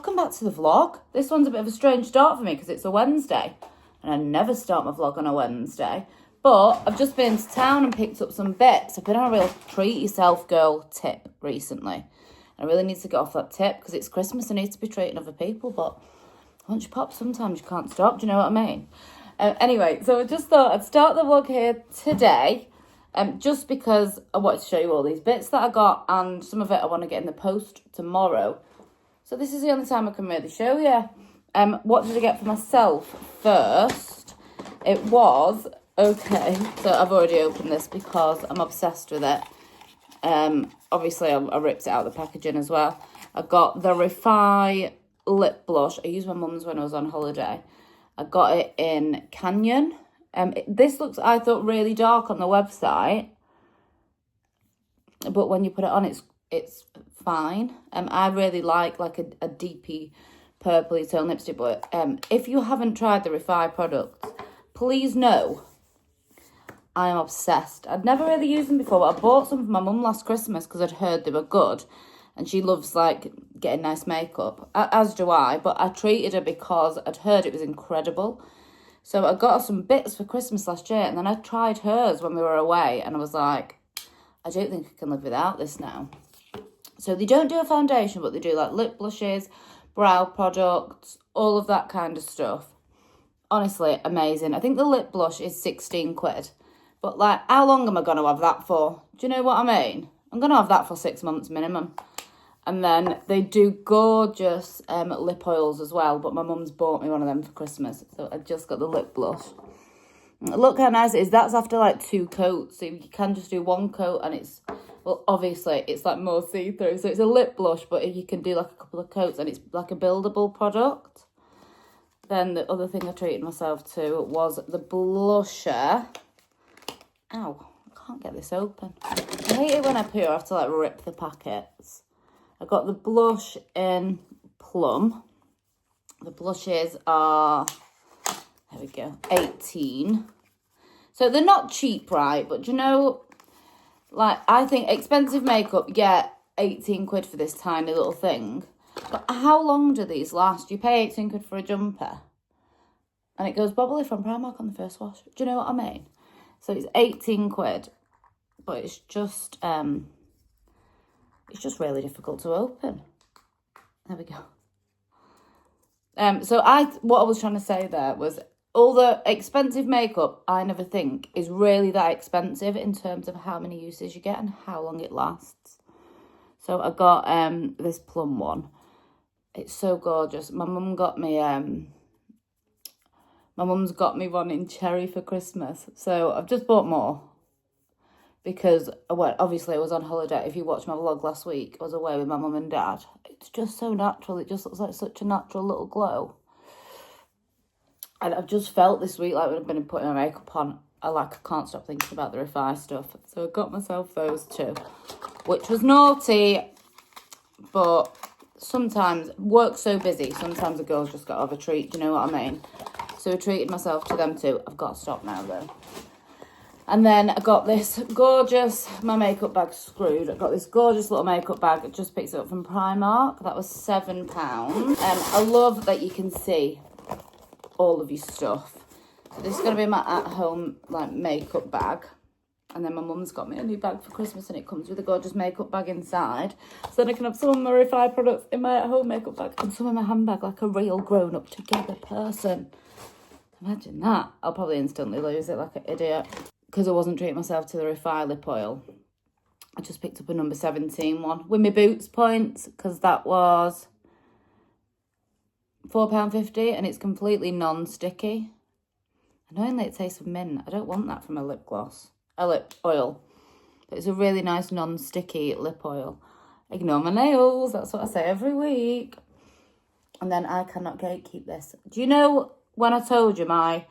welcome back to the vlog. This one's a bit of a strange start for me because it's a Wednesday and I never start my vlog on a Wednesday. But I've just been to town and picked up some bits. I've been on a real treat yourself girl tip recently. I really need to get off that tip because it's Christmas. I need to be treating other people, but once you pop, sometimes you can't stop. Do you know what I mean? Anyway, so I just thought I'd start the vlog here today. Just because I wanted to show you all these bits that I got, and some of it I want to get in the post tomorrow. So this is the only time I can really show you. What did I get for myself first? It was, okay, so I've already opened this because I'm obsessed with it. Obviously I ripped it out of the packaging as well. I got the Refi lip blush. I used my mum's when I was on holiday. I got it in Canyon. This looks, I thought, really dark on the website, but when you put it on, it's fine. I really like a deepy purpley tone lipstick, but if you haven't tried the Refi products, please know I am obsessed. I'd never really used them before, but I bought some for my mum last Christmas because I'd heard they were good, and she loves like getting nice makeup, as do I, but I treated her because I'd heard it was incredible. So I got her some bits for Christmas last year, and then I tried hers when we were away, and I was like, I don't think I can live without this now. So they don't do a foundation, but they do like lip blushes, brow products, all of that kind of stuff. Honestly, amazing. I think the lip blush is 16 quid. But like, how long am I going to have that for? Do you know what I mean? I'm going to have that for 6 months minimum. And then they do gorgeous lip oils as well. But my mum's bought me one of them for Christmas. So I just got the lip blush. Look how nice it is. That's after like 2 coats. So you can just do 1 coat and it's, well, obviously it's like more see-through. So it's a lip blush, but you can do like a couple of coats and it's like a buildable product. Then the other thing I treated myself to was the blusher. Ow, I can't get this open. I hate it when I poo, I have to like rip the packets. I got the blush in Plum. The blushes are, there we go, 18. So they're not cheap, right? But do you know, like, I think expensive makeup, you get 18 quid for this tiny little thing. But how long do these last? You pay 18 quid for a jumper. And it goes bubbly from Primark on the first wash. Do you know what I mean? So it's 18 quid. But it's just really difficult to open. There we go. So what I was trying to say there was all the expensive makeup, I never think is really that expensive in terms of how many uses you get and how long it lasts. So I got this Plum one. It's so gorgeous. My mum's got me one in cherry for Christmas. So I've just bought more. Because, well, obviously I was on holiday. If you watched my vlog last week, I was away with my mum and dad. It's just so natural. It just looks like such a natural little glow. And I've just felt this week like when I've been putting my makeup on, I can't stop thinking about the Refi stuff. So I got myself those two, which was naughty. But sometimes, work's so busy, sometimes the girls just got to have a treat. Do you know what I mean? So I treated myself to them too. I've got to stop now though. And then I got this gorgeous, my makeup bag's screwed. I got this gorgeous little makeup bag. I just picked it up from Primark. That was £7. I love that you can see all of your stuff. So this is going to be my at-home like makeup bag. And then my mum's got me a new bag for Christmas and it comes with a gorgeous makeup bag inside. So then I can have some of my Refi products in my at-home makeup bag and some in my handbag like a real grown-up together person. Imagine that. I'll probably instantly lose it like an idiot. Because I wasn't treating myself to the Refi lip oil, I just picked up a number 17 one with my Boots points because that was £4.50 and it's completely non-sticky. Annoyingly, it tastes of mint. I don't want that from a lip gloss, a lip oil. But it's a really nice non-sticky lip oil. Ignore my nails. That's what I say every week. And then I cannot gatekeep this. Do you know when I told you my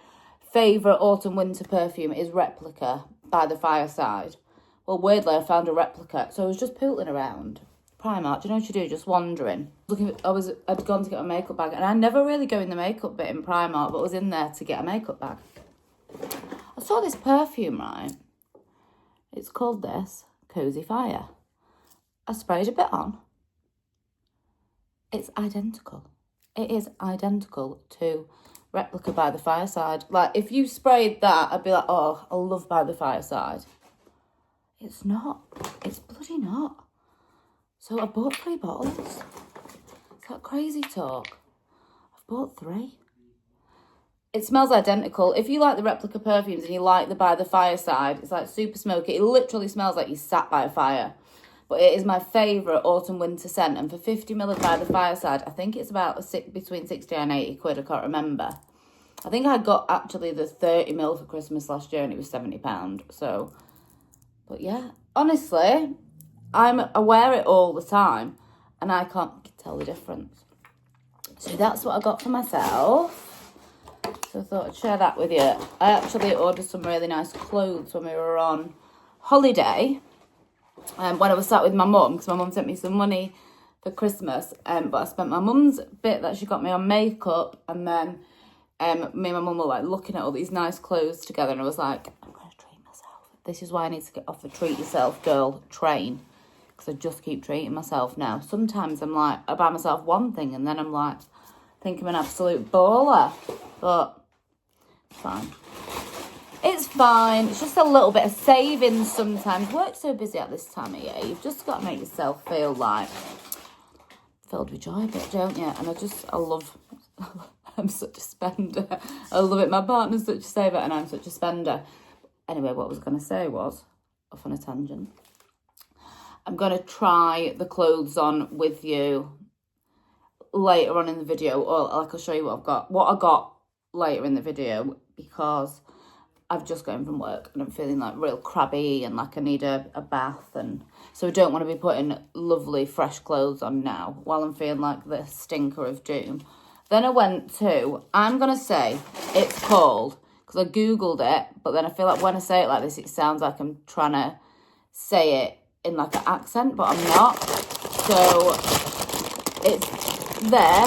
favourite autumn winter perfume is Replica by the Fireside? Well, weirdly, I found a replica. So I was just pootling around Primark. Do you know what you do? Just wandering. I'd gone to get a makeup bag. And I never really go in the makeup bit in Primark, but was in there to get a makeup bag. I saw this perfume, right? It's called this, Cosy Fire. I sprayed a bit on. It's identical. It is identical to Replica by the Fireside. Like, if you sprayed that, I'd be like, oh, I love By the Fireside. It's not. It's bloody not. So I bought 3 bottles. Is that crazy talk? I've bought 3. It smells identical. If you like the Replica perfumes and you like the By the Fireside, it's like super smoky. It literally smells like you sat by a fire. But it is my favourite autumn-winter scent. And for 50ml By the Fireside, I think it's about between 60 and 80 quid. I can't remember. I think I got actually the 30ml for Christmas last year and it was £70. So, but yeah. Honestly, I wear it all the time and I can't tell the difference. So that's what I got for myself. So I thought I'd share that with you. I actually ordered some really nice clothes when we were on holiday. When I was sat with my mum, because my mum sent me some money for Christmas, but I spent my mum's bit that she got me on makeup, and then me and my mum were like looking at all these nice clothes together, and I was like, I'm going to treat myself. This is why I need to get off the treat yourself girl train, because I just keep treating myself now. Sometimes I'm like, I buy myself one thing, and then I'm like, think I'm an absolute baller, but it's fine. It's fine. It's just a little bit of savings sometimes. Work's so busy at this time of year. You've just got to make yourself feel like filled with joy a bit, don't you? And I love, I'm such a spender. I love it. My partner's such a saver and I'm such a spender. Anyway, what I was going to say was, off on a tangent, I'm going to try the clothes on with you later on in the video, or like I'll show you what I got later in the video, because I've just got in from work and I'm feeling like real crabby and like I need a bath, and so I don't want to be putting lovely fresh clothes on now while I'm feeling like the stinker of doom. Then I went to, I'm going to say it's called, because I googled it, but then I feel like when I say it like this it sounds like I'm trying to say it in like an accent, but I'm not. So it's there.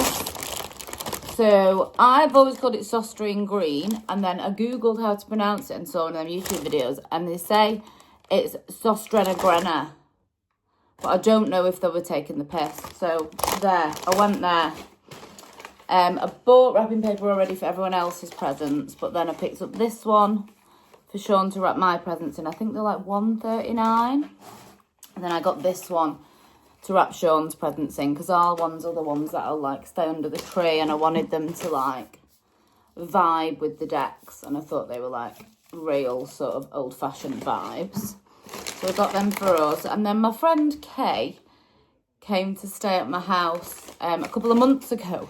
So I've always called it Søstrene Grene, and then I googled how to pronounce it and saw one of them YouTube videos, and they say it's Søstrene Grene, but I don't know if they were taking the piss. So there, I went there. I bought wrapping paper already for everyone else's presents, but then I picked up this one for Sean to wrap my presents in. I think they're like $1.39, and then I got this one to wrap Sean's presents in, because our ones are the ones that'll like stay under the tree, and I wanted them to like vibe with the decks, and I thought they were like real sort of old-fashioned vibes. So I got them for us. And then my friend Kay came to stay at my house a couple of months ago,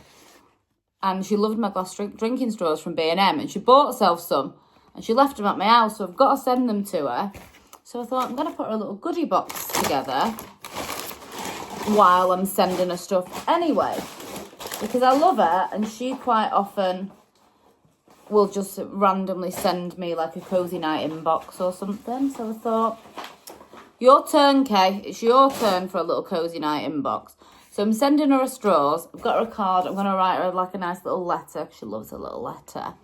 and she loved my glass drinking straws from B&M, and she bought herself some and she left them at my house, so I've got to send them to her. So I thought I'm going to put her a little goodie box together while I'm sending her stuff anyway, because I love her and she quite often will just randomly send me like a cozy night inbox or something. So I thought, your turn, Kay. It's your turn for a little cozy night inbox. So I'm sending her straws. I've got her a card. I'm going to write her like a nice little letter. She loves a little letter.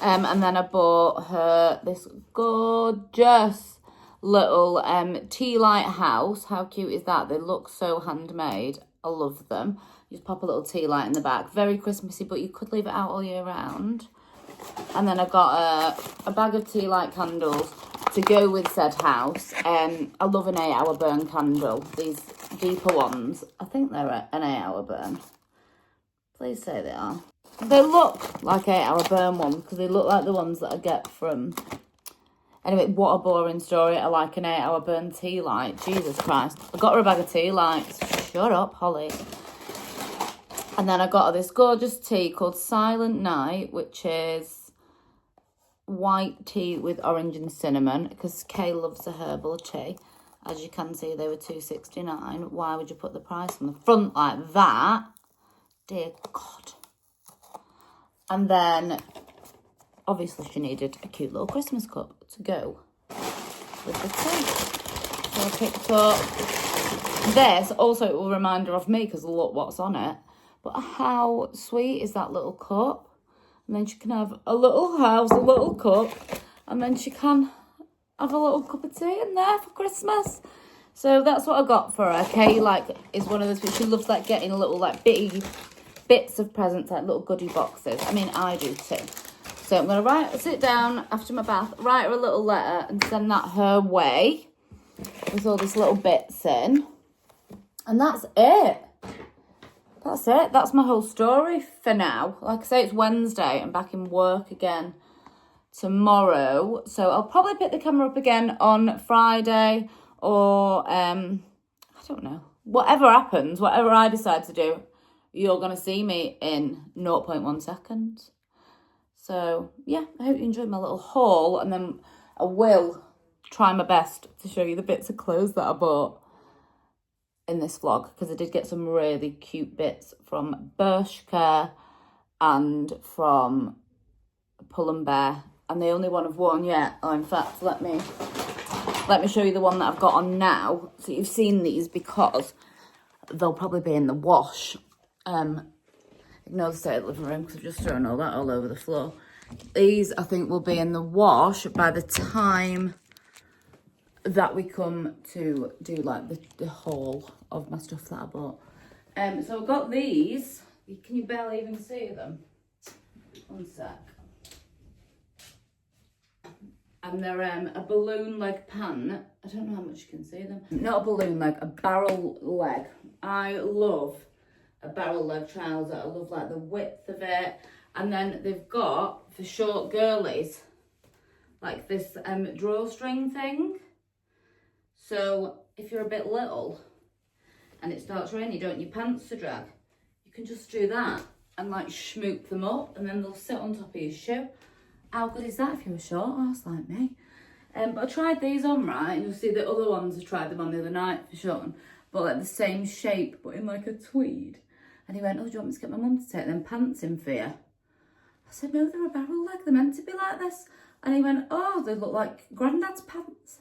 And then I bought her this gorgeous little tea light house. How cute is that? They look so handmade. I love them. You just pop a little tea light in the back. Very Christmassy, but you could leave it out all year round. And then I got a bag of tea light candles to go with said house. I love an 8-hour burn candle. These deeper ones, I think they're an 8-hour burn. Please say they are. They look like 8-hour burn ones, because they look like the ones that I get from... Anyway, what a boring story. I like an 8-hour burn tea light. Jesus Christ. I got her a bag of tea lights. Shut up, Holly. And then I got her this gorgeous tea called Silent Night, which is white tea with orange and cinnamon, because Kay loves a herbal tea. As you can see, they were $2.69. Why would you put the price on the front like that? Dear God. And then, obviously, she needed a cute little Christmas cup to go with the tea. So I picked up this. Also, a reminder of me, because look what's on it. But how sweet is that little cup? And then she can have a little house, a little cup, and then she can have a little cup of tea in there for Christmas. So that's what I got for her. Kay, like, is one of those people, she loves, like, getting little, like, bitty bits of presents, like little goodie boxes. I mean, I do too. So I'm going to sit down after my bath, write her a little letter and send that her way with all these little bits in. And that's it. That's it. That's my whole story for now. Like I say, it's Wednesday. I'm back in work again tomorrow. So I'll probably pick the camera up again on Friday or, I don't know. Whatever happens, whatever I decide to do, you're going to see me in 0.1 seconds. So, yeah, I hope you enjoyed my little haul. And then I will try my best to show you the bits of clothes that I bought in this vlog, because I did get some really cute bits from Bershka and from Pull & Bear, and they only one of one yet. Oh, in fact, let me show you the one that I've got on now, so you've seen these, because they'll probably be in the wash. Ignore the state of the living room because I've just thrown all that all over the floor. These, I think, will be in the wash by the time that we come to do, like, the haul of my stuff that I bought. So I've got these. Can you barely even see them? One sec. And they're a balloon leg pant. I don't know how much you can see them. Not a balloon leg, a barrel leg. I love a barrel leg trouser. I love, like, the width of it. And then they've got, for short girlies, like this drawstring thing. So if you're a bit little and it starts raining, you don't want your pants to drag, you can just do that and, like, schmoop them up, and then they'll sit on top of your shoe. How good is that if you're a short horse like me? But I tried these on, right, and you'll see the other ones, I tried them on the other night for Sean, but like the same shape but in like a tweed. And he went, oh, do you want me to get my mum to take them pants in for you? I said, no, they're a barrel leg, they're meant to be like this. And he went, oh, they look like Grandad's pants.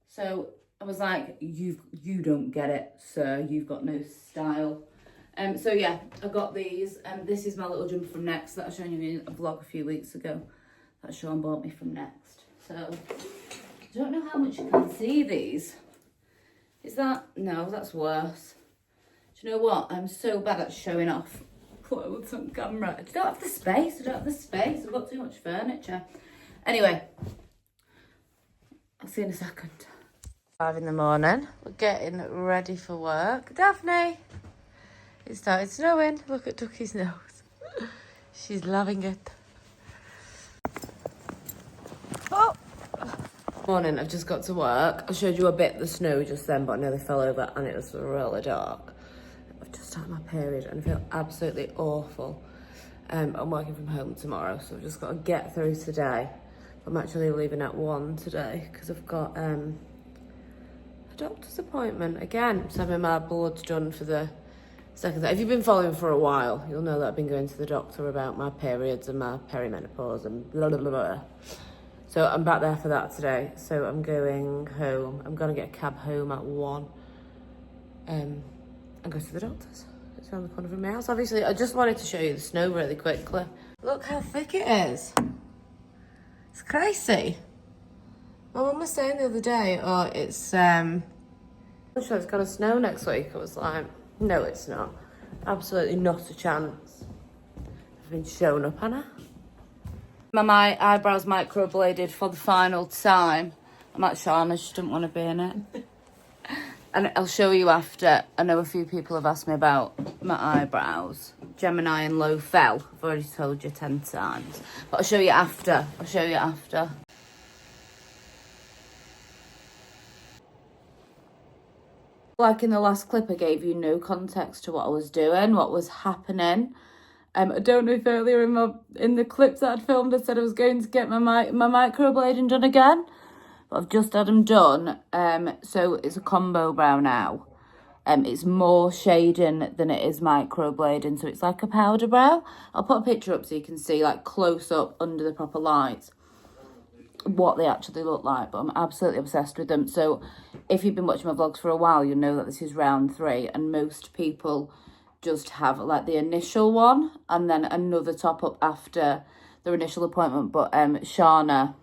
So I was like, you don't get it, sir. You've got no style. So yeah, I got these. This is my little jumper from Next that I showed you in a vlog a few weeks ago that Sean bought me from Next. So I don't know how much you can see these. Is that? No, that's worse. Do you know what? I'm so bad at showing off clothes on camera. I don't have the space. I've got too much furniture. Anyway, I'll see you in a second. 5 in the morning. We're getting ready for work. Daphne! It started snowing. Look at Ducky's nose. She's loving it. Oh! Morning, I've just got to work. I showed you a bit of the snow just then, but I nearly fell over and it was really dark. I've just had my period and I feel absolutely awful. I'm working from home tomorrow, so I've just got to get through today. I'm actually leaving at 1 today because I've got a doctor's appointment again. So having my blood done for the second time. If you've been following for a while, you'll know that I've been going to the doctor about my periods and my perimenopause and blah, blah, blah, blah. So I'm back there for that today. So I'm going home. I'm going to get a cab home at 1 and go to the doctor's. It's around the corner from my house. Obviously, I just wanted to show you the snow really quickly. Look how thick it is. It's crazy. My mum was saying the other day, oh, it's going to snow next week. I was like, no, it's not. Absolutely not a chance. I've been shown up, Hannah. My eyebrows microbladed for the final time. I'm at Sean, I just didn't want to be in it. And I'll show you after. I know a few people have asked me about my eyebrows. Gemini and low fell. I've already told you 10 times. But I'll show you after. Like in the last clip, I gave you no context to what I was doing, what was happening. I don't know if earlier in the clips that I'd filmed, I said I was going to get my microblading done again. But I've just had them done. So it's a combo brow now. It's more shading than it is microblading. So it's like a powder brow. I'll put a picture up so you can see, like, close up under the proper lights what they actually look like. But I'm absolutely obsessed with them. So if you've been watching my vlogs for a while, you'll know that this is round 3. And most people just have, like, the initial one and then another top up after their initial appointment. But Shana,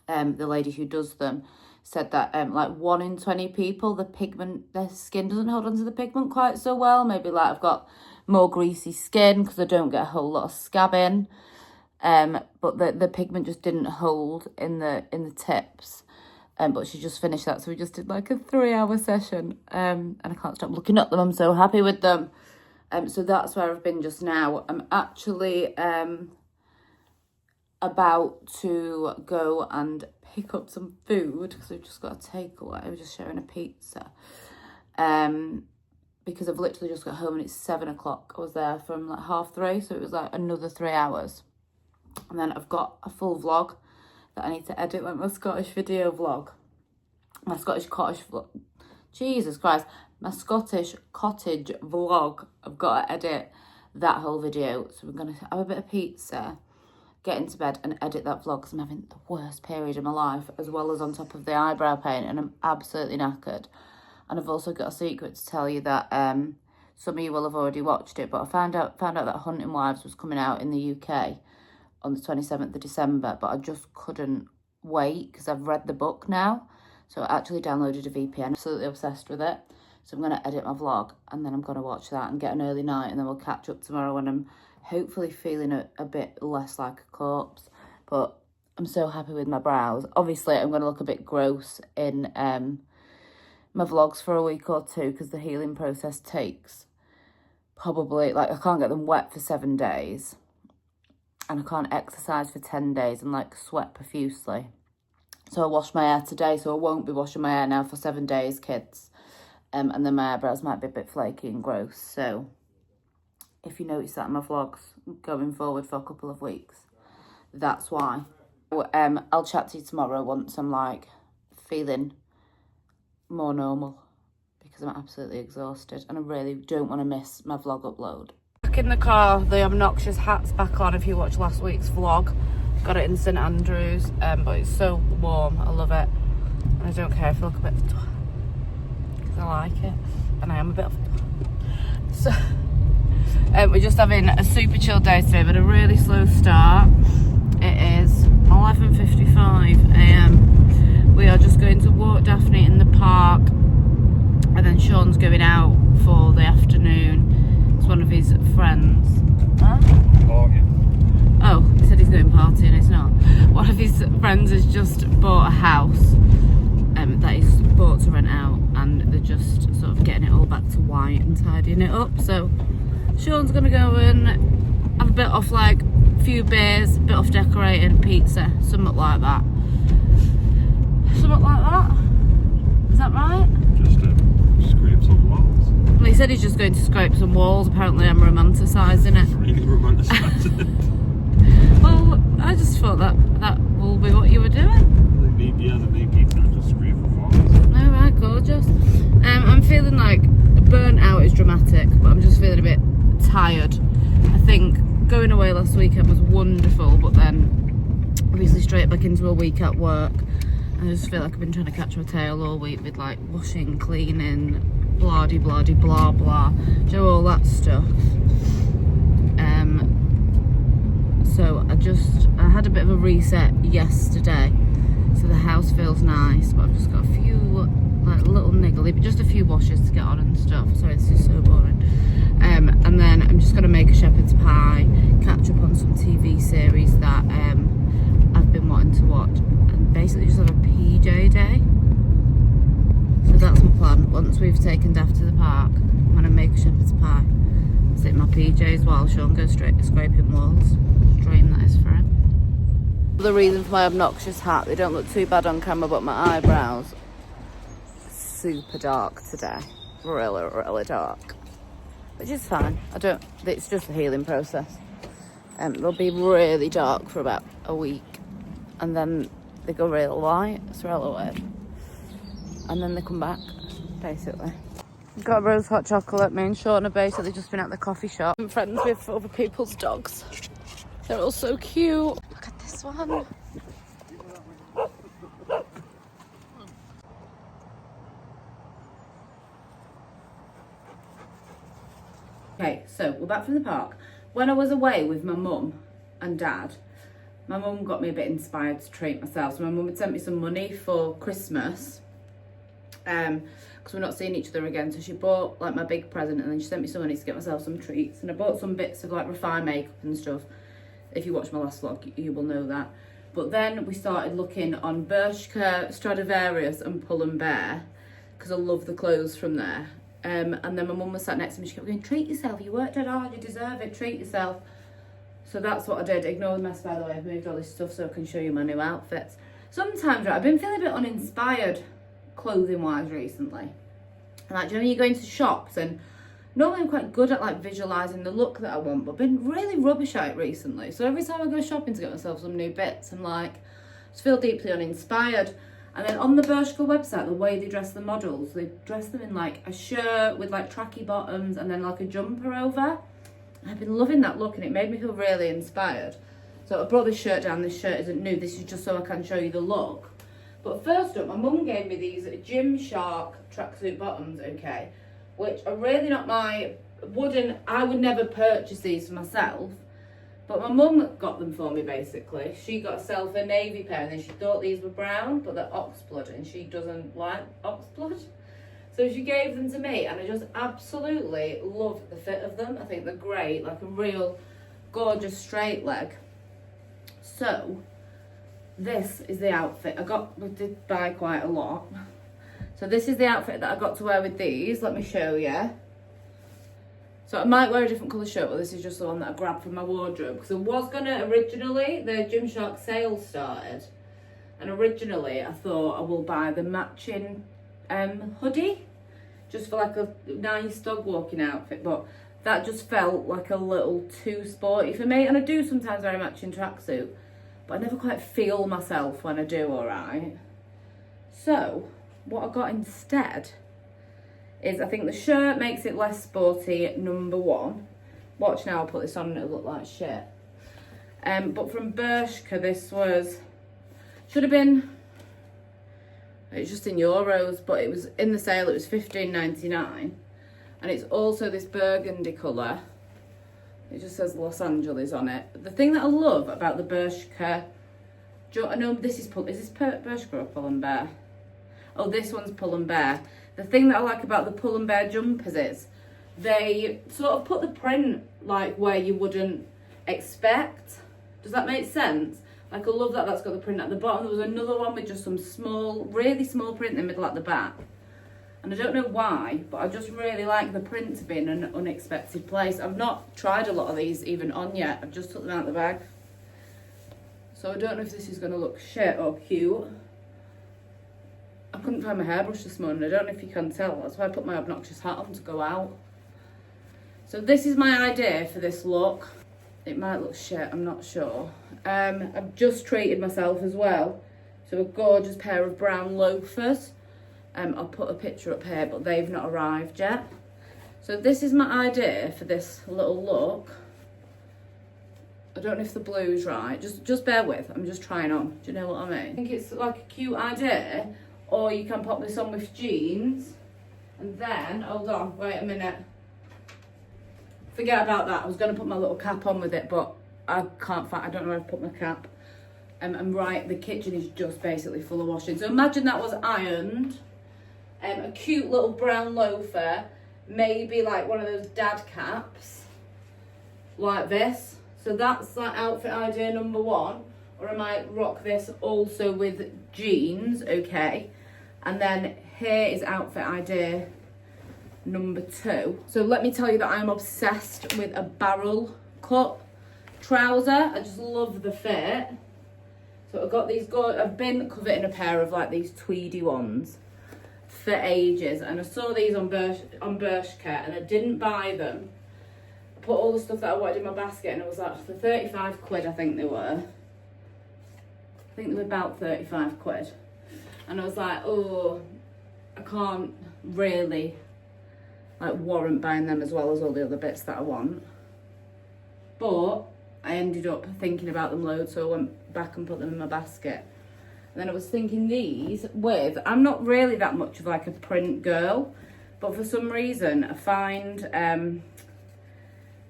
the lady who does them, said that like 1 in 20 people, their skin doesn't hold onto the pigment quite so well. Maybe like I've got more greasy skin because I don't get a whole lot of scabbing. But the pigment just didn't hold in the tips. But she just finished that, so we just did like a 3-hour session. And I can't stop looking at them. I'm so happy with them. So that's where I've been just now. I'm actually about to go and pick up some food because we've just got a takeaway. We're just sharing a pizza. Because I've literally just got home and it's 7 o'clock. I was there from like 3:30, so it was like another 3 hours. And then I've got a full vlog that I need to edit, like my Scottish video vlog. My Scottish cottage vlog. Jesus Christ. My Scottish cottage vlog. I've got to edit that whole video. So we're going to have a bit of pizza, get into bed and edit that vlog because I'm having the worst period of my life, as well as on top of the eyebrow pain, and I'm absolutely knackered. And I've also got a secret to tell you that some of you will have already watched it, but I found out that Hunting Wives was coming out in the UK on the 27th of December, but I just couldn't wait because I've read the book now. So I actually downloaded a VPN, absolutely obsessed with it. So I'm going to edit my vlog and then I'm going to watch that and get an early night, and then we'll catch up tomorrow when I'm hopefully feeling a bit less like a corpse. But I'm so happy with my brows. Obviously, I'm going to look a bit gross in my vlogs for a week or two because the healing process takes probably, like, I can't get them wet for 7 days. And I can't exercise for 10 days and like sweat profusely. So I washed my hair today, so I won't be washing my hair now for 7 days, kids. And then my eyebrows might be a bit flaky and gross. So if you notice that in my vlogs going forward for a couple of weeks, that's why. I'll chat to you tomorrow once I'm like feeling more normal, because I'm absolutely exhausted and I really don't want to miss my vlog upload. Back in the car, the obnoxious hat's back on if you watched last week's vlog. Got it in St Andrews, but it's so warm, I love it. And I don't care if I look a bit, because I like it. And I am a bit of so we're just having a super chill day today, but a really slow start. It is 11:55 a.m. We are just going to walk Daphne in the park, and then Sean's going out for the afternoon. It's one of his friends. Huh? Oh, yeah. Oh, he said he's going partying, it's not. One of his friends has just bought a house that he's bought to rent out, and they're just sort of getting it all back to white and tidying it up. So Sean's going to go and have a bit off, like a few beers, a bit off decorating, pizza, something like that. Something like that? Is that right? Just scrape some walls. Well, he said he's just going to scrape some walls. Apparently I'm romanticising it. Really romanticising it. Well, I just thought that will be what you were doing. The big pizza, just scrape the walls. Oh, right, gorgeous. I'm feeling like burnt out is dramatic, but I'm just feeling a bit tired. I think going away last weekend was wonderful, but then obviously straight back into a week at work. I just feel like I've been trying to catch my tail all week with like washing, cleaning, blah-de-blah-de blah blah, do all that stuff. So I had a bit of a reset yesterday, so the house feels nice, but I've just got a few like little niggly, but just a few washes to get on and stuff. Sorry, this is so boring. And then I'm just gonna make a shepherd's pie, catch up on some TV series that I've been wanting to watch, and basically just have a PJ day. So that's my plan. Once we've taken Daff to the park, I'm gonna make a shepherd's pie, sit in my PJs while Sean goes straight to scraping walls. Dream that is for him. The reason for my obnoxious hat, they don't look too bad on camera, but my eyebrows super dark today, really dark, which is fine. It's just a healing process. They'll be really dark for about a week, and then they go real light. It's really weird, and then they come back, basically. Got a rose hot chocolate. Me and Sean have basically just been at the coffee shop. I'm friends with other people's dogs. They're all so cute. Look at this one. Okay, so we're back from the park. When I was away with my mum and dad, my mum got me a bit inspired to treat myself. So my mum had sent me some money for Christmas, because we're not seeing each other again. So she bought like my big present, and then she sent me some money to get myself some treats. And I bought some bits of like refined makeup and stuff. If you watch my last vlog, you will know that. But then we started looking on Bershka, Stradivarius and Pull & Bear, because I love the clothes from there. And then my mum was sat next to me, she kept going, treat yourself, you worked hard, you deserve it, treat yourself. So that's what I did. Ignore the mess, by the way. I've moved all this stuff so I can show you my new outfits. Sometimes, right, I've been feeling a bit uninspired clothing-wise recently. And like, do you know when you go into shops, and normally I'm quite good at like visualising the look that I want, but I've been really rubbish at it recently. So every time I go shopping to get myself some new bits, I'm like, I just feel deeply uninspired. And then on the Bershka website, the way they dress the models, they dress them in like a shirt with like tracky bottoms and then like a jumper over. I've been loving that look, and it made me feel really inspired. So I brought this shirt down. This shirt isn't new. This is just so I can show you the look. But first up, my mum gave me these Gymshark tracksuit bottoms, okay, which are really not my, I would never purchase these for myself. But my mum got them for me, basically. She got herself a navy pair, and then she thought these were brown, but they're oxblood, and she doesn't like oxblood. So she gave them to me, and I just absolutely love the fit of them. I think they're great, like a real gorgeous straight leg. So this is the outfit. We did buy quite a lot. So this is the outfit that I got to wear with these. Let me show you. So I might wear a different colour shirt, but this is just the one that I grabbed from my wardrobe. Because I was going to originally, the Gymshark sale started. And originally I thought I will buy the matching hoodie. Just for like a nice dog walking outfit. But that just felt like a little too sporty for me. And I do sometimes wear a matching tracksuit. But I never quite feel myself when I do, alright. So what I got instead is, I think the shirt makes it less sporty, number one. Watch now, I'll put this on and it'll look like shit. But from Bershka, this should have been, it's just in euros, but it was in the sale, it was $15.99. And it's also this burgundy colour. It just says Los Angeles on it. The thing that I love about the Bershka, I know this is Bershka or Pull & Bear? Oh, this one's Pull & Bear. The thing that I like about the Pull & Bear jumpers is they sort of put the print like where you wouldn't expect. Does that make sense? Like, I love that that's got the print at the bottom. There was another one with just some small, really small print in the middle at the back. And I don't know why, but I just really like the print to be in an unexpected place. I've not tried a lot of these even on yet. I've just took them out of the bag. So I don't know if this is going to look shit or cute. I couldn't find my hairbrush this morning. I don't know if you can tell. That's why I put my obnoxious hat on to go out. So this is my idea for this look. It might look shit, I'm not sure. I've just treated myself as well. So a gorgeous pair of brown loafers. I'll put a picture up here, but they've not arrived yet. So this is my idea for this little look. I don't know if the blue's right. Just bear with. I'm just trying on. Do you know what I mean? I think it's like a cute idea. Or you can pop this on with jeans. And then, hold on, wait a minute. Forget about that. I was going to put my little cap on with it, but I can't find, I don't know where to put my cap. And right, the kitchen is just basically full of washing. So imagine that was ironed. A cute little brown loafer. Maybe like one of those dad caps. Like this. So that's like outfit idea number one. Or I might rock this also with jeans, okay. And then here is outfit idea number two. So let me tell you that I'm obsessed with a barrel cut trouser. I just love the fit. So I've got these, I've been coveting a pair of like these tweedy ones for ages. And I saw these on Bershka and I didn't buy them. I put all the stuff that I wanted in my basket and it was like for 35 quid, I think they were. I think they were about 35 quid. And I was like, oh, I can't really like warrant buying them as well as all the other bits that I want. But I ended up thinking about them loads, so I went back and put them in my basket. And then I was thinking these with, I'm not really that much of like a print girl, but for some reason I find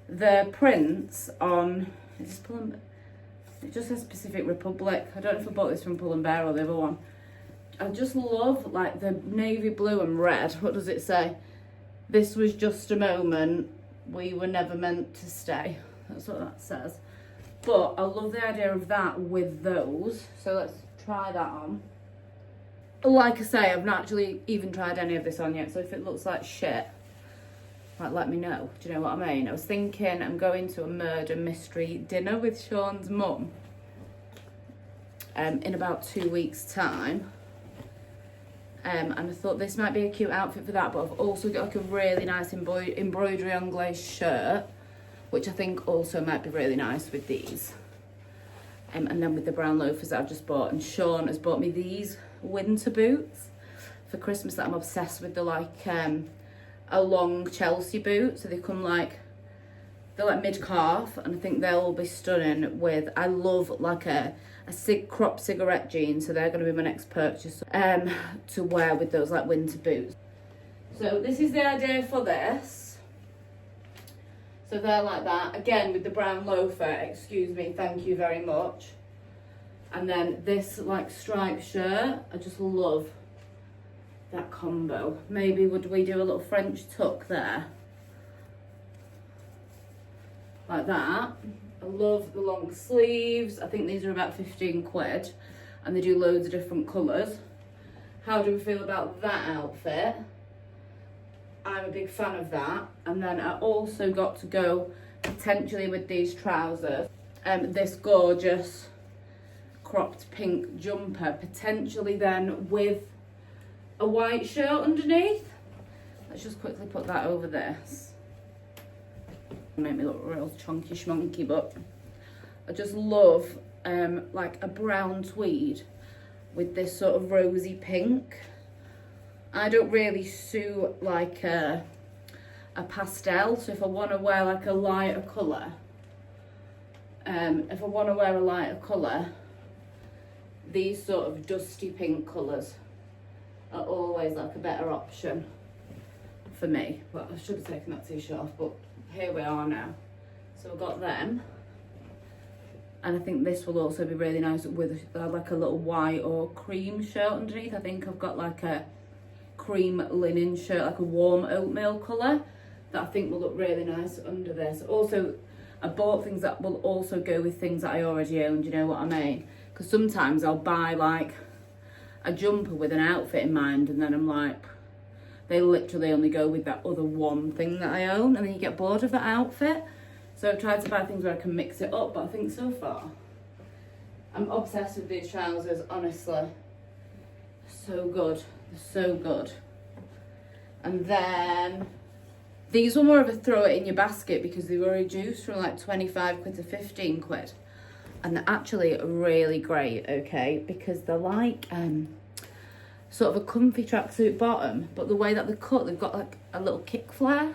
the prints on, It just says Pacific Republic. I don't know if I bought this from Pull & Bear or the other one. I just love like the navy blue and red. What does it say? This was just a moment. We were never meant to stay. That's what that says. But I love the idea of that with those. So let's try that on. Like I say, I've not actually even tried any of this on yet. So if it looks like shit, like let me know. Do you know what I mean? I was thinking I'm going to a murder mystery dinner with Sean's mum in about 2 weeks' time. And I thought this might be a cute outfit for that, but I've also got like a really nice embroidery on glaze shirt, which I think also might be really nice with these. And then with the brown loafers that I've just bought. And Sean has bought me these winter boots for Christmas that I'm obsessed with. They're like a long Chelsea boot, so they come like, they're like mid-calf, and I think they'll be stunning with, I love like a crop cigarette jean, so they're going to be my next purchase to wear with those like winter boots. So this is the idea for this. So they're like that, again with the brown loafer, excuse me, thank you very much. And then this like striped shirt, I just love that combo. Maybe would we do a little French tuck there? Like that. I love the long sleeves. I think these are about 15 quid and they do loads of different colours. How do we feel about that outfit? I'm a big fan of that. And then I also got to go potentially with these trousers. This gorgeous cropped pink jumper, potentially then with a white shirt underneath. Let's just quickly put that over this. Make me look real chunky schmunky, but I just love like a brown tweed with this sort of rosy pink. I don't really suit like a pastel, so if I want to wear like a lighter colour, these sort of dusty pink colours are always like a better option for me. Well, I should have taken that t-shirt off, but here we are now. So I've got them, and I think this will also be really nice with like a little white or cream shirt underneath. I think I've got like a cream linen shirt, like a warm oatmeal colour, that I think will look really nice under this. Also, I bought things that will also go with things that I already own, do you know what I mean? Because sometimes I'll buy like a jumper with an outfit in mind, and then I'm like, they literally only go with that other one thing that I own, and then you get bored of that outfit. So I've tried to buy things where I can mix it up, but I think so far I'm obsessed with these trousers, honestly. So good, so good. And then these were more of a throw it in your basket because they were reduced from like 25 quid to 15 quid. And they're actually really great, okay, because they're like sort of a comfy tracksuit bottom, but the way that they're cut, they've got like a little kick flare.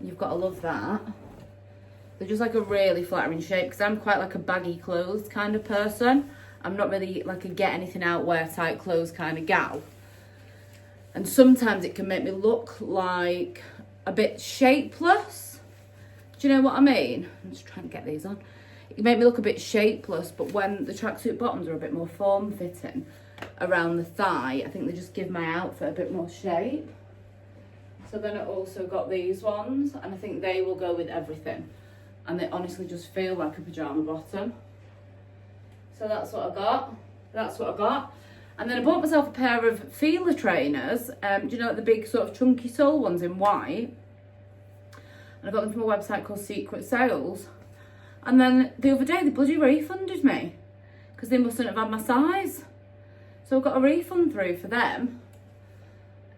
You've got to love that. They're just like a really flattering shape, because I'm quite like a baggy clothes kind of person. I'm not really like a get anything out, wear tight clothes kind of gal. And sometimes it can make me look like a bit shapeless. Do you know what I mean? I'm just trying to get these on. It can make me look a bit shapeless, but when the tracksuit bottoms are a bit more form-fitting around the thigh, I think they just give my outfit a bit more shape. So then I also got these ones, and I think they will go with everything. And they honestly just feel like a pyjama bottom. So that's what I got. That's what I got. And then I bought myself a pair of Fila trainers. Do you know, like the big sort of chunky sole ones in white? And I got them from a website called Secret Sales. And then the other day, they bloody refunded me because they mustn't have had my size. So I got a refund through for them.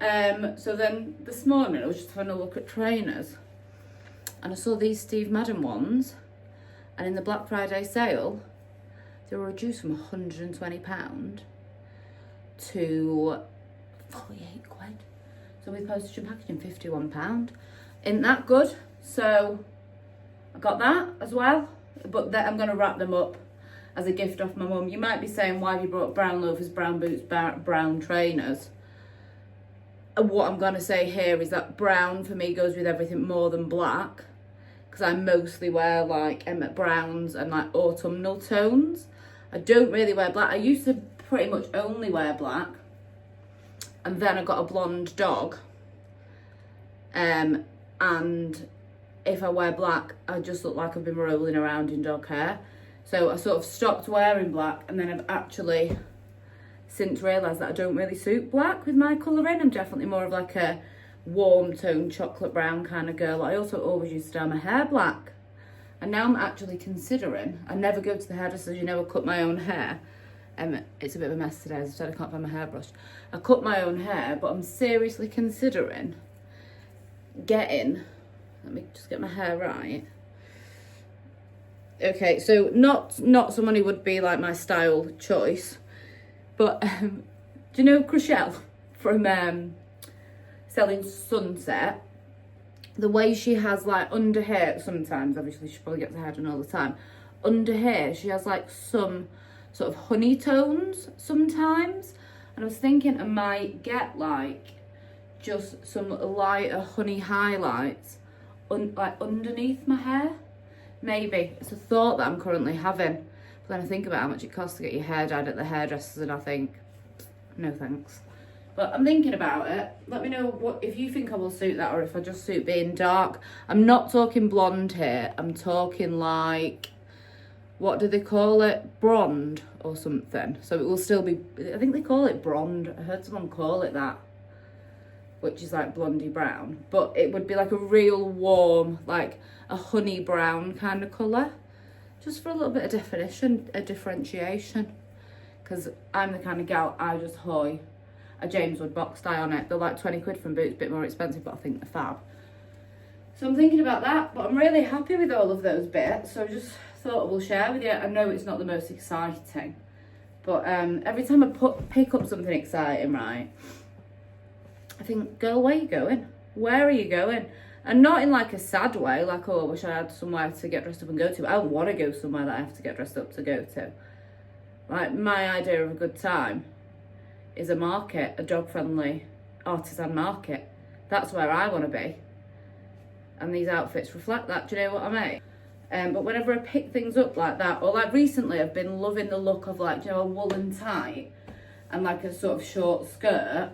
So then this morning, I was just having a look at trainers. And I saw these Steve Madden ones. And in the Black Friday sale, they were reduced from £120 to 48 quid. So with postage and packaging, £51. Isn't that good? So I got that as well. But I'm going to wrap them up as a gift off my mum. You might be saying, why have you brought brown loafers, brown boots, brown trainers? And what I'm going to say here is that brown for me goes with everything more than black. because I mostly wear like browns and like autumnal tones. I don't really wear black. I used to pretty much only wear black, and then I got a blonde dog, and if I wear black, I just look like I've been rolling around in dog hair. So I sort of stopped wearing black, and then I've actually since realised that I don't really suit black with my colouring. I'm definitely more of like a warm tone chocolate brown kind of girl. I also always used to dye my hair black, and now I'm actually considering, I never go to the hairdresser, you know, I cut my own hair. It's a bit of a mess today, as I said, I can't find my hairbrush. I cut my own hair, but I'm seriously considering getting, let me just get my hair right. Okay, so not someone who would be like my style choice, but do you know Chriselle from Selling Sunset? The way she has like under here, sometimes, obviously she probably gets her hair done all the time. Under here, she has like some sort of honey tones sometimes. And I was thinking I might get like just some lighter honey highlights like underneath my hair. Maybe. It's a thought that I'm currently having. But then I think about how much it costs to get your hair dyed at the hairdressers, and I think, no thanks. But I'm thinking about it. Let me know what if you think I will suit that, or if I just suit being dark. I'm not talking blonde here. I'm talking like, what do they call it? Blonde or something. So it will still be, I think they call it blonde. I heard someone call it that, which is like blondie brown. But it would be like a real warm, like a honey brown kind of colour. Just for a little bit of definition, a differentiation. Because I'm the kind of gal, I just hoy a James Wood box dye on it. They're like 20 quid from Boots, a bit more expensive, but I think they're fab. So I'm thinking about that, but I'm really happy with all of those bits. So I just thought I will share with you. I know it's not the most exciting, but every time I pick up something exciting, right, I think, girl, where are you going? Where are you going? And not in like a sad way, like, oh, I wish I had somewhere to get dressed up and go to. I don't want to go somewhere that I have to get dressed up to go to. Like, my idea of a good time is a market, a dog-friendly artisan market. That's where I want to be. And these outfits reflect that, do you know what I mean? But whenever I pick things up like that, or like recently I've been loving the look of like, you know, a woolen tie and like a sort of short skirt.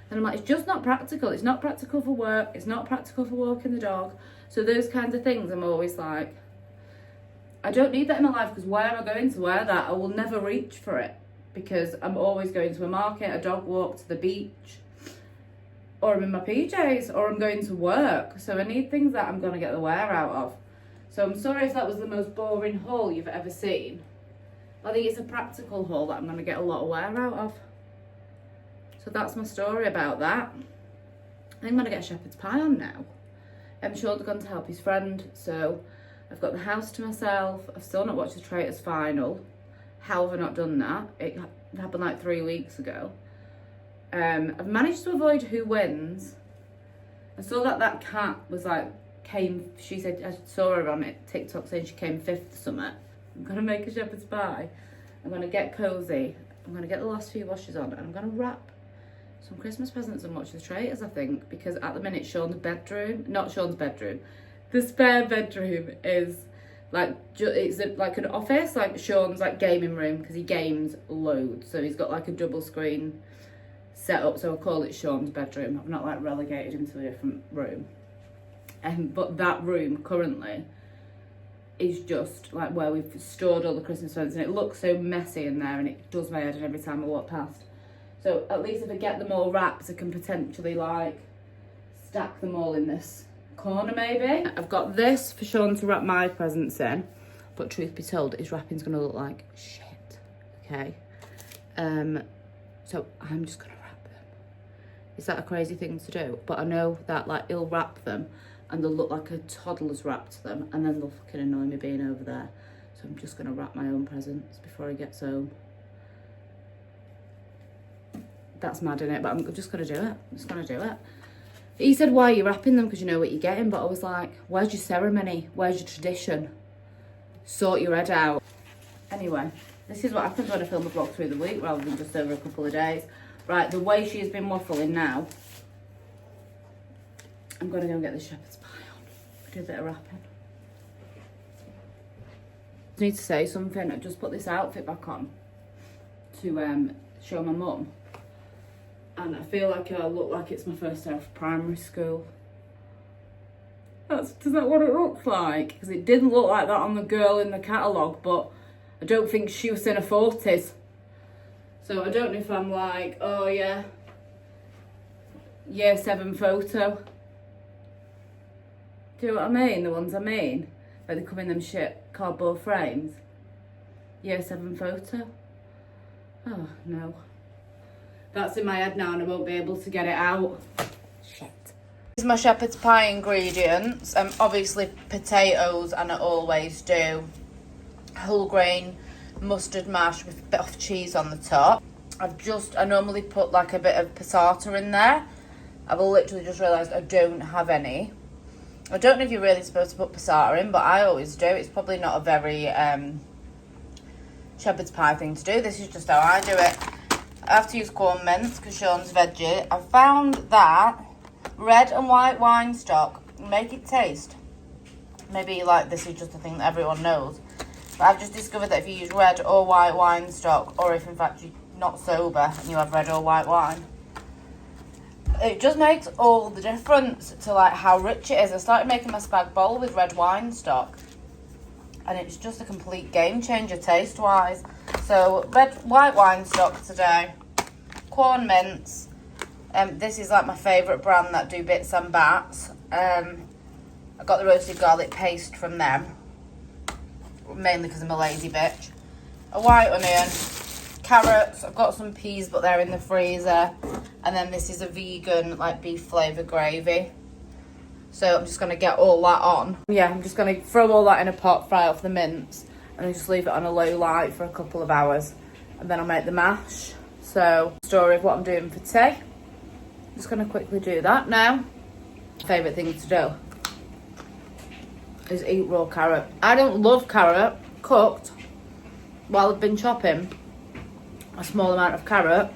And I'm like, it's just not practical. It's not practical for work. It's not practical for walking the dog. So those kinds of things, I'm always like, I don't need that in my life, because where am I going to wear that? I will never reach for it, because I'm always going to a market, a dog walk, to the beach, or I'm in my PJs, or I'm going to work. So I need things that I'm going to get the wear out of. So I'm sorry if that was the most boring haul you've ever seen. I think it's a practical haul that I'm going to get a lot of wear out of. So that's my story about that. I think I'm going to get shepherd's pie on now. Sean's gone to help his friend, so I've got the house to myself. I've still not watched the Traitors final. How have I not done that? It happened like 3 weeks ago. I've managed to avoid who wins. I saw that cat was like, she said, I saw her on it, TikTok saying she came 5th or something. I'm going to make a shepherd's pie. I'm going to get Cosy. I'm going to get the last few washes on, and I'm going to wrap some Christmas presents and watch the Traitors, I think, because at the minute Sean's bedroom, not Sean's bedroom, the spare bedroom is like, it's like an office, like Sean's like gaming room, because he games loads, so he's got like a double screen set up, so I call it Sean's bedroom. I've not like relegated him to a different room, but that room currently is just like where we've stored all the Christmas presents, and it looks so messy in there, and it does my head in every time I walk past. So at least if I get them all wrapped, I can potentially like stack them all in this corner maybe. I've got this for Sean to wrap my presents in, but truth be told, his wrapping's gonna look like shit, okay? So I'm just gonna wrap them. Is that a crazy thing to do? But I know that like he'll wrap them and they'll look like a toddler's wrapped them, and then they'll fucking annoy me being over there. So I'm just gonna wrap my own presents before he gets home. That's mad, innit? But I'm just gonna do it. I'm just gonna do it. He said, why are you wrapping them? Because you know what you're getting. But I was like, where's your ceremony? Where's your tradition? Sort your head out. Anyway, this is what happens when I film a vlog through the week rather than just over a couple of days. Right, the way she's been waffling now, I'm gonna go and get the shepherd's pie on. Do a bit of wrapping. I need to say something. I've just put this outfit back on to show my mum. And I feel like I look like it's my first day of primary school. Is that what it looks like? Because it didn't look like that on the girl in the catalogue, but I don't think she was in her 40s. So I don't know if I'm like, oh yeah, year 7 photo. Do you know what I mean? The ones I mean? Where they come in them shit cardboard frames. Year 7 photo. Oh, no. That's in my head now and I won't be able to get it out. Shit. These are my shepherd's pie ingredients. Obviously potatoes, and I always do. Whole grain mustard mash with a bit of cheese on the top. I normally put like a bit of passata in there. I've literally just realised I don't have any. I don't know if you're really supposed to put passata in, but I always do. It's probably not a very shepherd's pie thing to do. This is just how I do it. I have to use corn mince because Sean's veggie. I found that red and white wine stock make it taste. Maybe like this is just a thing that everyone knows. But I've just discovered that if you use red or white wine stock, or if in fact you're not sober and you have red or white wine, it just makes all the difference to like how rich it is. I started making my spag bowl with red wine stock, and it's just a complete game changer taste wise. So white wine stock today, corn mince. This is like my favourite brand that do bits and bats. I got the roasted garlic paste from them, mainly because I'm a lazy bitch. A white onion, carrots. I've got some peas, but they're in the freezer. And then this is a vegan like beef flavour gravy. So I'm just going to get all that on. Yeah, I'm just going to throw all that in a pot, fry off the mince, and then just leave it on a low light for a couple of hours. And then I'll make the mash. So, story of what I'm doing for tea. I'm just going to quickly do that now. Favourite thing to do is eat raw carrot. I don't love carrot cooked. While I've been chopping a small amount of carrot,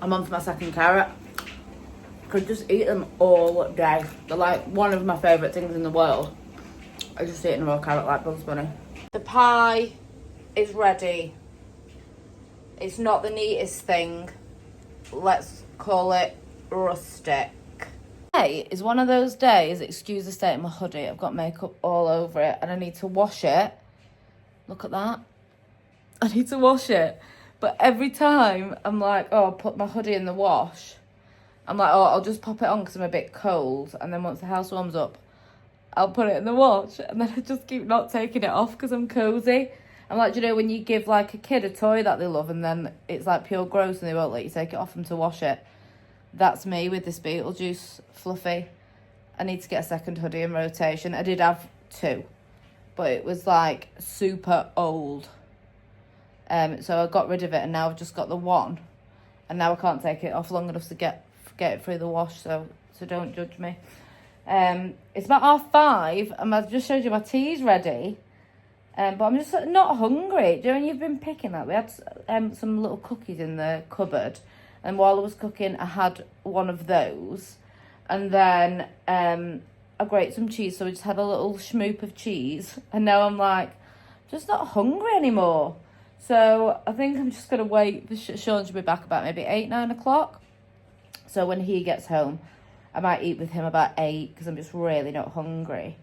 I'm on for my second carrot. Could just eat them all day. They're like one of my favourite things in the world. I just eat a raw carrot like Bugs Bunny. The pie is ready. It's not the neatest thing. Let's call it rustic. Today is one of those days, excuse the state of my hoodie, I've got makeup all over it and I need to wash it. Look at that. I need to wash it. But every time I'm like, oh, I'll put my hoodie in the wash, I'm like, oh, I'll just pop it on because I'm a bit cold. And then once the house warms up, I'll put it in the wash. And then I just keep not taking it off because I'm cozy. I'm like, you know, when you give like a kid a toy that they love and then it's like pure gross and they won't let you take it off them to wash it. That's me with this Beetlejuice fluffy. I need to get a second hoodie in rotation. I did have 2, but it was like super old. So I got rid of it and now I've just got the one. And now I can't take it off long enough to get it through the wash, so don't judge me. It's about 5:30 and I've just showed you my tea's ready. But I'm just not hungry. Do you know when you've been picking that? We had some little cookies in the cupboard. And while I was cooking, I had one of those. And then I grated some cheese, so we just had a little schmoop of cheese. And now I'm like, just not hungry anymore. So I think I'm just going to wait. Sean should be back about maybe 8, 9 o'clock. So when he gets home, I might eat with him about 8 because I'm just really not hungry.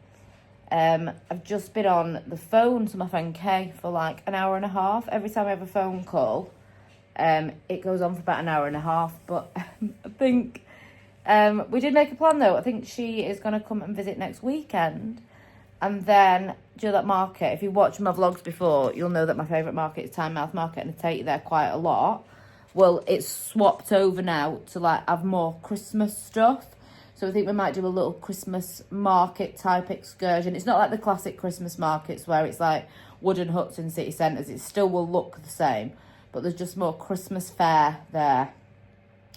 I've just been on the phone to my friend Kay for like an hour and a half. Every time I have a phone call, it goes on for about an hour and a half. But I think we did make a plan though. I think she is going to come and visit next weekend. And then, do you know that market? If you watched my vlogs before, you'll know that my favourite market is Tynemouth Market and I take you there quite a lot. Well, it's swapped over now to like have more Christmas stuff. So I think we might do a little Christmas market type excursion. It's not like the classic Christmas markets where it's like wooden huts in city centres. It still will look the same, but there's just more Christmas fare there.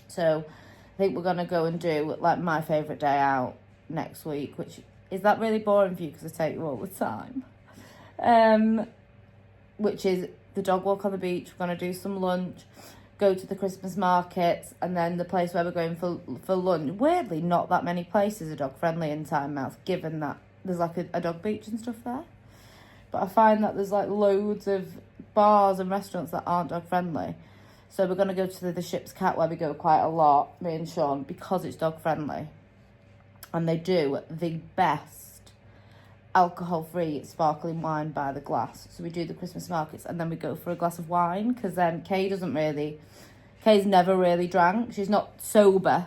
So I think we're going to go and do like my favourite day out next week, which is that really boring for you because I take you all the time. Which is the dog walk on the beach. We're going to do some lunch, go to the Christmas markets, and then the place where we're going for lunch. Weirdly, not that many places are dog friendly in Tynemouth, given that there's like a dog beach and stuff there. but I find that there's like loads of bars and restaurants that aren't dog friendly. So we're going to go to the Ship's Cat, where we go quite a lot, me and Sean, because it's dog friendly. And they do the best alcohol-free sparkling wine by the glass. So we do the Christmas markets, and then we go for a glass of wine, because Kay's never really drank. She's not sober,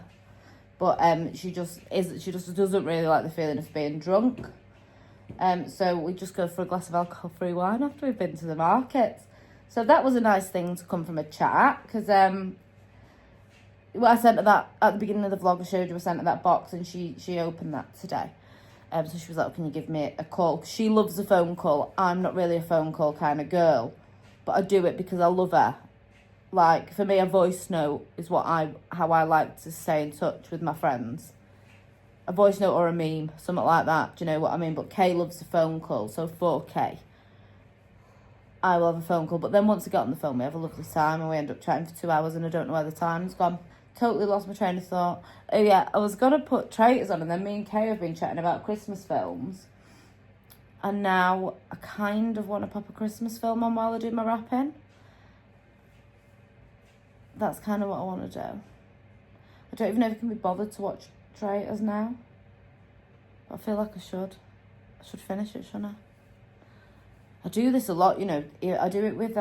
but she just doesn't really like the feeling of being drunk. So we just go for a glass of alcohol-free wine after we've been to the markets. So that was a nice thing to come from a chat, because I sent her that at the beginning of the vlog. I showed you I sent her that box, and she opened that today. So she was like, can you give me a call? 'Cause she loves a phone call. I'm not really a phone call kind of girl, but I do it because I love her. Like, for me, a voice note is how I like to stay in touch with my friends. A voice note or a meme, something like that. Do you know what I mean? But Kay loves a phone call, so for Kay, I will have a phone call. But then once I get on the phone, we have a lovely time, and we end up chatting for 2 hours, and I don't know where the time's gone. Totally lost my train of thought. Oh yeah, I was gonna put Traitors on, and then me and Kay have been chatting about Christmas films, and now I kind of want to pop a Christmas film on while I do my wrapping. That's kind of what I want to do. I don't even know if I can be bothered to watch Traitors now, but I feel like I should. I should finish it, shouldn't I? I do this a lot, you know. I do it with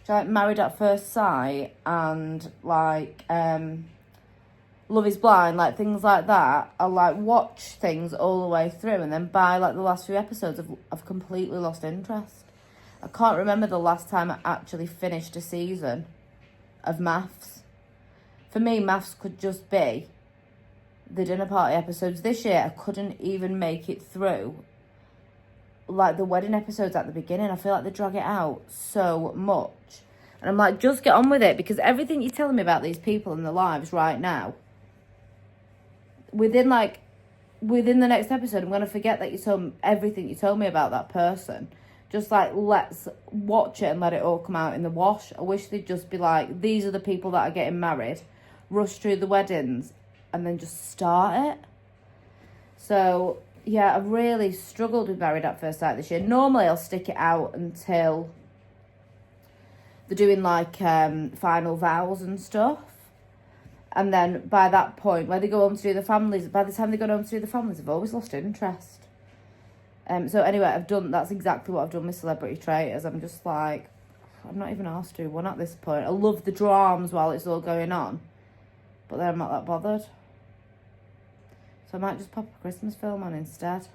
like Married at First Sight and like Love Is Blind, like things like that. I like watch things all the way through, and then by like the last few episodes I've completely lost interest. I can't remember the last time I actually finished a season of Maths. For me, Maths could just be the dinner party episodes. This year I couldn't even make it through like the wedding episodes at the beginning. I feel like they drag it out so much. And I'm like, just get on with it, because everything you're telling me about these people and their lives right now, within the next episode, I'm going to forget that you told me everything you told me about that person. Just like, let's watch it and let it all come out in the wash. I wish they'd just be like, these are the people that are getting married, rush through the weddings, and then just start it. So yeah, I've really struggled with Married at First Sight this year. Normally I'll stick it out until they're doing like final vows and stuff. And then by that point, when they go home to do the families, by the time they go home to do the families, I've always lost interest. So anyway, that's exactly what I've done with Celebrity Traitors. I'm just like, I'm not even asked to do one at this point. I love the dramas while it's all going on, but then I'm not that bothered. So I might just pop a Christmas film on instead.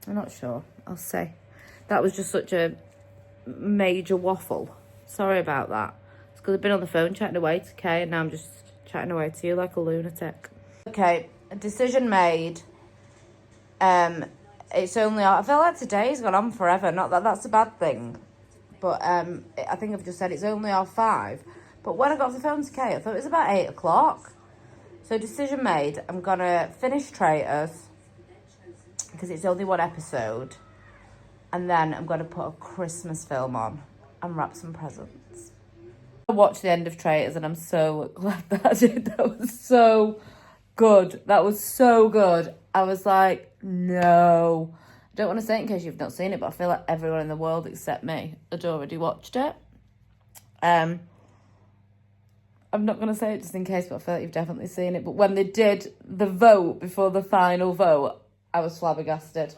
I'm not sure. I'll see. That was just such a major waffle. Sorry about that. It's because I've been on the phone chatting away to Kay, and now I'm just chatting away to you like a lunatic. Okay, a decision made. It's only, I feel like today's gone on forever. Not that that's a bad thing, but I think I've just said it's only 5:30. But when I got off the phone to Kay, I thought it was about 8 o'clock. So decision made, I'm going to finish Traitors, because it's only one episode. And then I'm going to put a Christmas film on and wrap some presents. I watched the end of Traitors, and I'm so glad that I did. That was so good. That was so good. I was like, no. I don't want to say it in case you've not seen it, but I feel like everyone in the world except me had already watched it. I'm not going to say it just in case, but I feel like you've definitely seen it. But when they did the vote before the final vote, I was flabbergasted.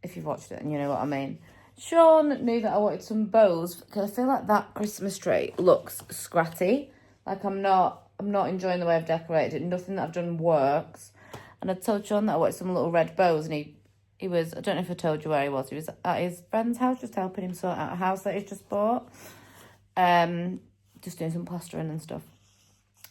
If you've watched it and you know what I mean. Sean knew that I wanted some bows, because I feel like that Christmas tree looks scratty. Like I'm not enjoying the way I've decorated it. Nothing that I've done works. And I told Sean that I wanted some little red bows, and he was, I don't know if I told you where he was. He was at his friend's house, just helping him sort out a house that he's just bought. Just doing some plastering and stuff.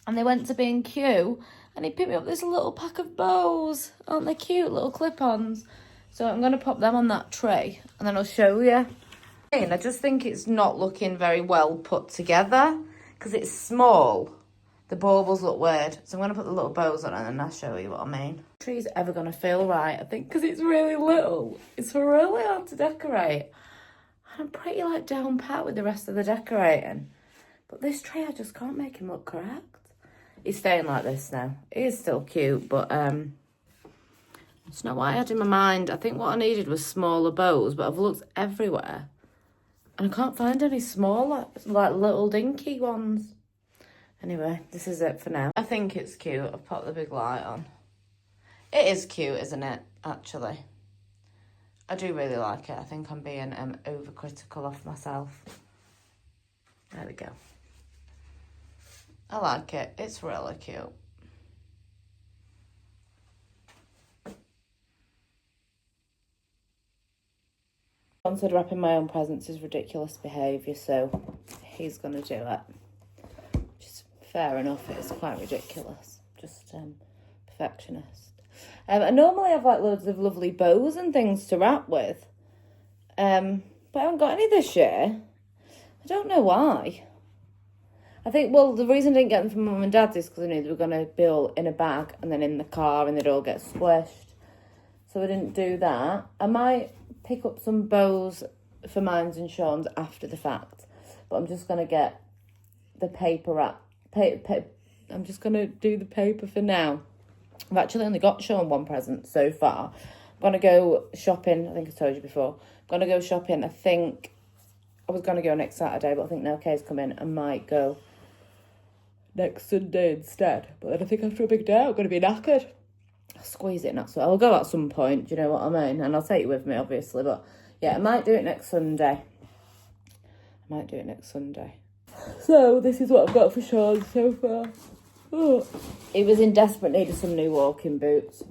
And they went to B&Q, and he picked me up this little pack of bows. Aren't they cute? Little clip-ons. So I'm going to pop them on that tray, and then I'll show you. I just think it's not looking very well put together, because it's small. The baubles look weird. So I'm going to put the little bows on it, and I'll show you what I mean. The tree's ever going to feel right, I think, because it's really little. It's really hard to decorate. I'm pretty like down pat with the rest of the decorating. But this tree, I just can't make him look correct. He's staying like this now. He is still cute, but It's not what I had in my mind. I think what I needed was smaller bows, but I've looked everywhere and I can't find any smaller, like little dinky ones. Anyway, this is it for now. I think it's cute. I've put the big light on. It is cute, isn't it, actually? I do really like it. I think I'm being overcritical of myself. There we go. I like it. It's really cute. John said wrapping my own presents is ridiculous behaviour, so he's going to do it. Which is fair enough. It is quite ridiculous. Just perfectionist. I normally have like loads of lovely bows and things to wrap with. But I haven't got any this year. I don't know why. I think, well, the reason I didn't get them from Mum and Dad's is because I knew they were going to be all in a bag and then in the car and they'd all get squished. So I didn't do that. I might pick up some bows for mine and Sean's after the fact. But I'm just going to get the paper wrap. I'm just going to do the paper for now. I've actually only got Sean one present so far. I'm going to go shopping. I think I told you before. I'm going to go shopping. I think I was going to go next Saturday, but I think now Kay's coming. I might go next Sunday instead. But then I think after a big day, I'm going to be knackered. I'll squeeze it, so I'll go at some point, do you know what I mean? And I'll take you with me, obviously. But yeah, I might do it next Sunday. So this is what I've got for Sean so far. Oh. He was in desperate need of some new walking boots.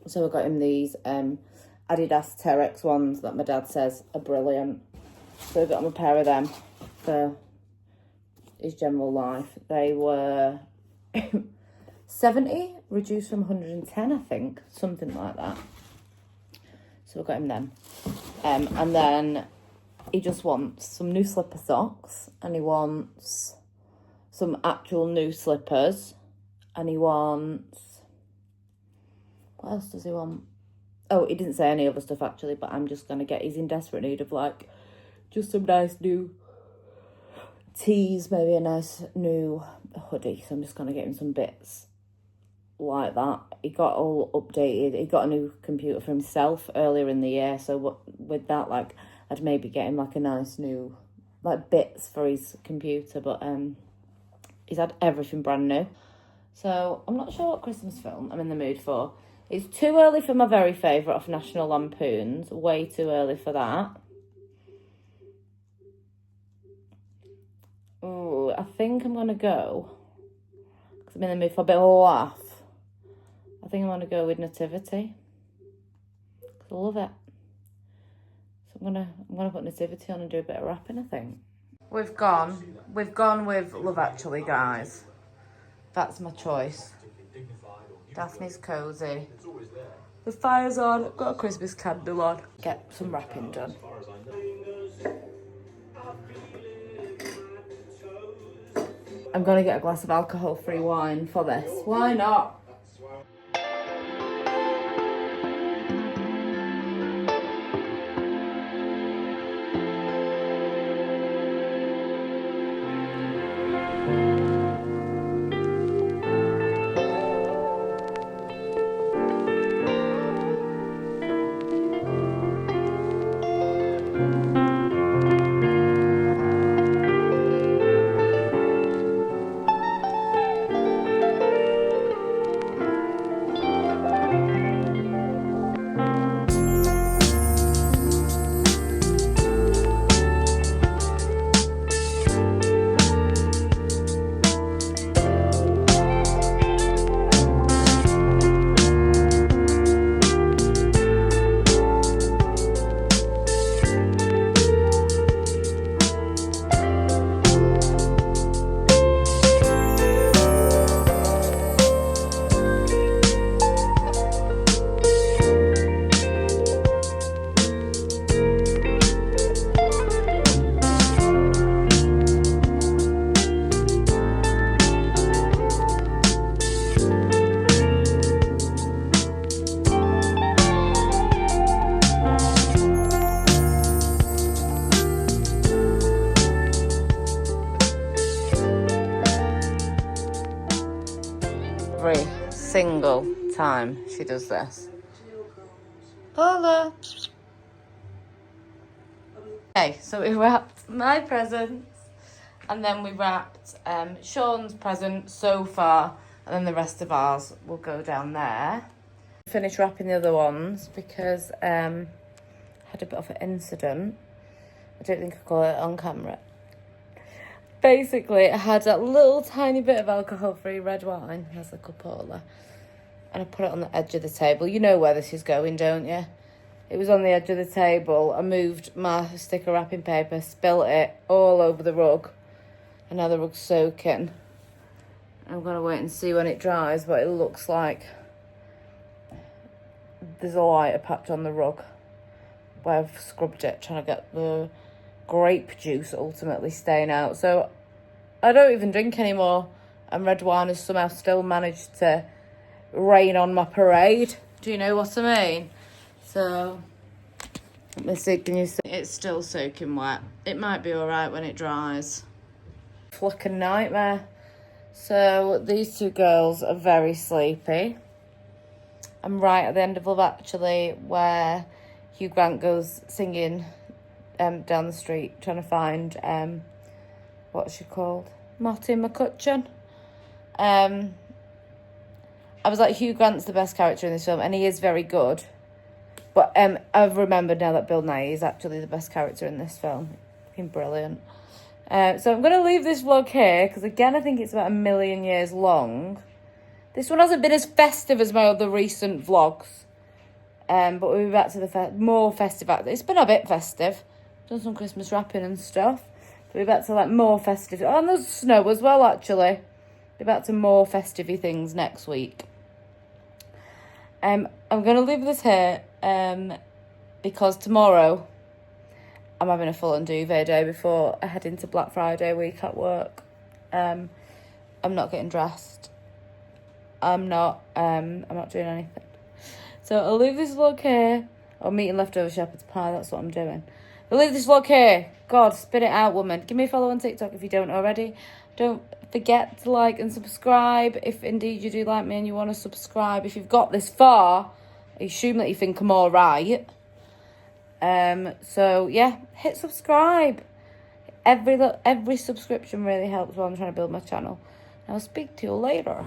So I got him these Adidas Terex ones that my dad says are brilliant. So I got him a pair of them for his general life. They were 70, reduced from 110, I think. Something like that. So I got him them. And then he just wants some new slipper socks. And he wants some actual new slippers. And he wants... What else does he want? Oh, he didn't say any other stuff, actually. But I'm just going to get... He's in desperate need of, like, just some nice new tees. Maybe a nice new hoodie. So I'm just going to get him some bits like that. He got all updated. He got a new computer for himself earlier in the year. So with that, like, I'd maybe get him, like, a nice new, like, bits for his computer. But he's had everything brand new. So I'm not sure what Christmas film I'm in the mood for. It's too early for my very favourite off National Lampoons. Way too early for that. Oh, I think I'm going to go, because I'm in the mood for a bit of a laugh. I think I'm going to go with Nativity. Because I love it. So I'm gonna put Nativity on and do a bit of rapping, I think. We've gone with Love Actually, guys. That's my choice. Daphne's Cosy. The fire's on. I've got a Christmas candle on. Get some wrapping done. I'm going to get a glass of alcohol-free wine for this. Why not? Every single time she does this, Hola. Okay, so we wrapped my presents and then we wrapped Sean's present so far, and then the rest of ours will go down there. Finish wrapping the other ones because I had a bit of an incident. I don't think I call it on camera. Basically, I had that little tiny bit of alcohol-free red wine as a cupola, and I put it on the edge of the table. You know where this is going, don't you? It was on the edge of the table. I moved my sticker wrapping paper, spilt it all over the rug, and now the rug's soaking. I'm going to wait and see when it dries, but it looks like there's a lighter patch on the rug where I've scrubbed it, trying to get the grape juice ultimately staying out. So I don't even drink anymore, and red wine has somehow still managed to rain on my parade. Do you know what I mean? So let me see, can you see? It's still soaking wet. It might be all right when it dries. Fucking nightmare. So these two girls are very sleepy. I'm right at the end of Love Actually, where Hugh Grant goes singing down the street trying to find what's she called? Marty McCutcheon. I was like, Hugh Grant's the best character in this film, and he is very good. But I've remembered now that Bill Nye is actually the best character in this film. Fucking brilliant. So I'm going to leave this vlog here, because again, I think it's about 1,000,000 years long. This one hasn't been as festive as my other recent vlogs. But we'll be back to the more festive. It's been a bit festive. Done some Christmas wrapping and stuff. We'll be back to like more festive. Oh, and there's snow as well, actually. Be back to more festive-y things next week. I'm going to leave this here because tomorrow I'm having a full-on duvet day before I head into Black Friday week at work. I'm not getting dressed. I'm not doing anything. So I'll leave this vlog here. I'm eating leftover shepherd's pie, that's what I'm doing. I'll leave this vlog here. God, spit it out, woman. Give me a follow on TikTok if you don't already. Don't forget to like and subscribe if indeed you do like me and you want to subscribe. If you've got this far, I assume that you think I'm all right. So yeah, hit subscribe. Every subscription really helps while I'm trying to build my channel. I'll speak to you later.